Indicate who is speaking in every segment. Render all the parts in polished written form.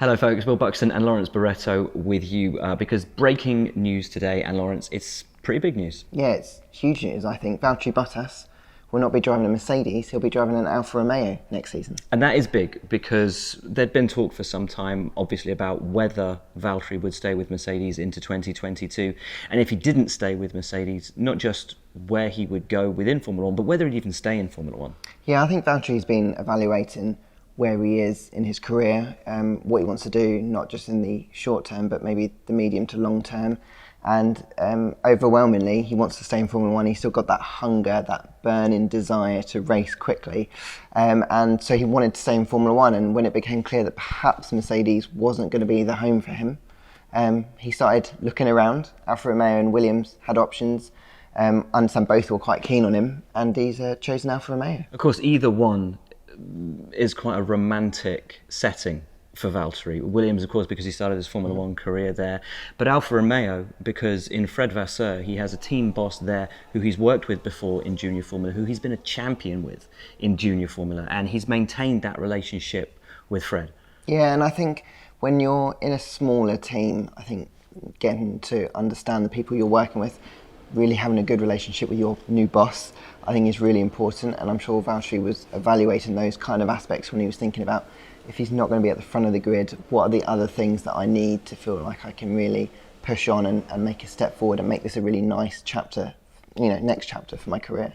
Speaker 1: Hello folks, Buxton and Lawrence Barretto with you because breaking news today, and Lawrence, it's pretty big news.
Speaker 2: Yeah, it's huge news, I think. Valtteri Bottas will not be driving a Mercedes, he'll be driving an Alfa Romeo next season.
Speaker 1: And that is big because there'd been talk for some time, obviously, about whether Valtteri would stay with Mercedes into 2022. And if he didn't stay with Mercedes, not just where he would go within Formula One, but whether he'd even stay in Formula One.
Speaker 2: Yeah, I think Valtteri's been evaluating where he is in his career, what he wants to do, not just in the short term, but maybe the medium to long term. And overwhelmingly, he wants to stay in Formula One. He's still got that hunger, that burning desire to race quickly. And so he wanted to stay in Formula One. And when it became clear that perhaps Mercedes wasn't going to be the home for him, he started looking around. Alfa Romeo and Williams had options. I understand both were quite keen on him, and he's chosen Alfa Romeo.
Speaker 1: Of course, either one is quite a romantic setting for Valtteri. Williams, of course, because he started his Formula One career there, but Alfa Romeo, because in Fred Vasseur, he has a team boss there who he's worked with before in Junior Formula, who he's been a champion with in Junior Formula, and he's maintained that relationship with Fred.
Speaker 2: Yeah, and I think when you're in a smaller team, I think getting to understand the people you're working with, really having a good relationship with your new boss, I think is really important. And I'm sure Valtteri was evaluating those kind of aspects when he was thinking about, if he's not going to be at the front of the grid, what are the other things that I need to feel like I can really push on and make a step forward and make this a really nice chapter, next chapter for my career.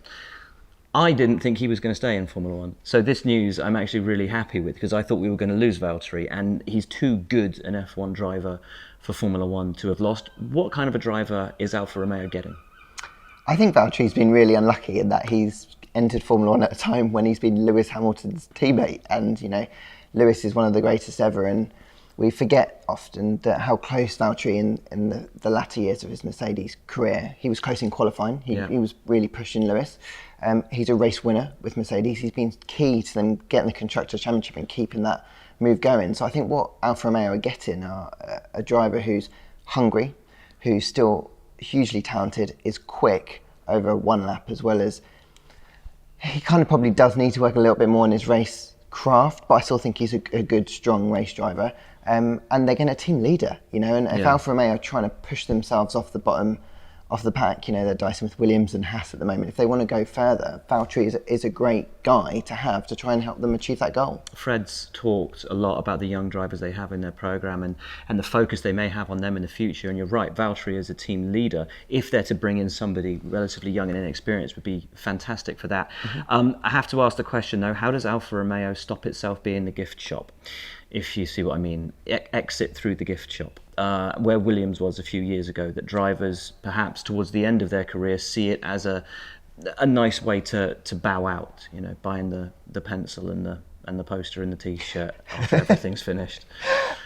Speaker 1: I didn't think he was going to stay in Formula One. So this news I'm actually really happy with, because I thought we were going to lose Valtteri, and he's too good an F1 driver for Formula One to have lost. What kind of a driver is Alfa Romeo getting?
Speaker 2: I think Valtteri's been really unlucky in that he's entered Formula One at a time when he's been Lewis Hamilton's teammate. And, Lewis is one of the greatest ever. And we forget often that how close Valtteri in the latter years of his Mercedes career. He was close in qualifying. He was really pushing Lewis. He's a race winner with Mercedes. He's been key to them getting the Constructors' Championship and keeping that move going. So I think what Alfa Romeo are getting are a driver who's hungry, who's still hugely talented, is quick over one lap, as well as he kind of probably does need to work a little bit more on his race craft, but I still think he's a good, strong race driver. And they're getting a team leader, and if Alfa Romeo are trying to push themselves off the bottom of the pack, they're dicing with Williams and Haas at the moment. If they want to go further, Valtteri is a great guy to have to try and help them achieve that goal.
Speaker 1: Fred's talked a lot about the young drivers they have in their programme and the focus they may have on them in the future. And you're right, Valtteri as a team leader, if they're to bring in somebody relatively young and inexperienced, would be fantastic for that. I have to ask the question though, how does Alfa Romeo stop itself being the gift shop? If you see what I mean, exit through the gift shop, where Williams was a few years ago, that drivers perhaps towards the end of their career see it as a nice way to bow out, buying the pencil and the poster and the t-shirt after everything's finished.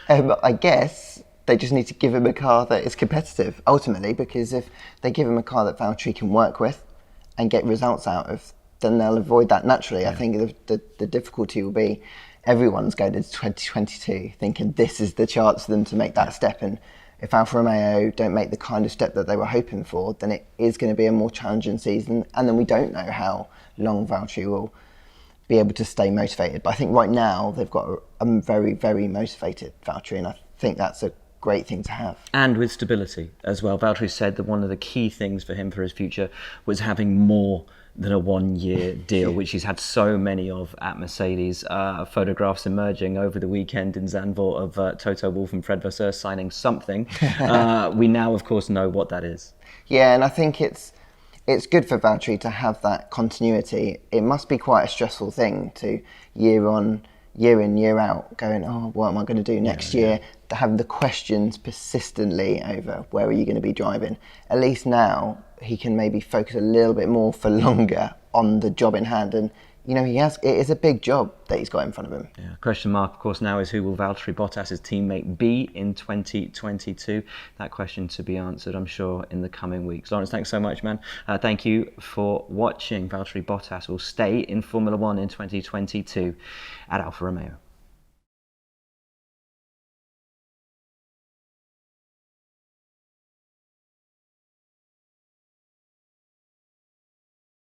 Speaker 2: I guess they just need to give him a car that is competitive ultimately, because if they give him a car that Valtteri can work with and get results out of, then they'll avoid that naturally. I think the difficulty will be everyone's going into 2022 thinking this is the chance for them to make that step, and if Alfa Romeo don't make the kind of step that they were hoping for, then it is going to be a more challenging season, and then we don't know how long Valtteri will be able to stay motivated. But I think right now they've got a very, very motivated Valtteri, and I think that's a great thing to have.
Speaker 1: And with stability as well. Valtteri said that one of the key things for him for his future was having more than a one-year deal, which he's had so many of at Mercedes. Photographs emerging over the weekend in Zandvoort of Toto Wolff and Fred Vasseur signing something. We now, of course, know what that is.
Speaker 2: Yeah, and I think it's good for Valtteri to have that continuity. It must be quite a stressful thing to year in, year out, going, what am I going to do next year? To have the questions persistently over where are you going to be driving. At least now he can maybe focus a little bit more for longer on the job in hand, and it is a big job that he's got in front of him.
Speaker 1: Yeah. Question mark, of course, now is who will Valtteri Bottas' teammate be in 2022? That question to be answered, I'm sure, in the coming weeks. Lawrence, thanks so much, man. Thank you for watching. Valtteri Bottas will stay in Formula One in 2022 at Alfa Romeo.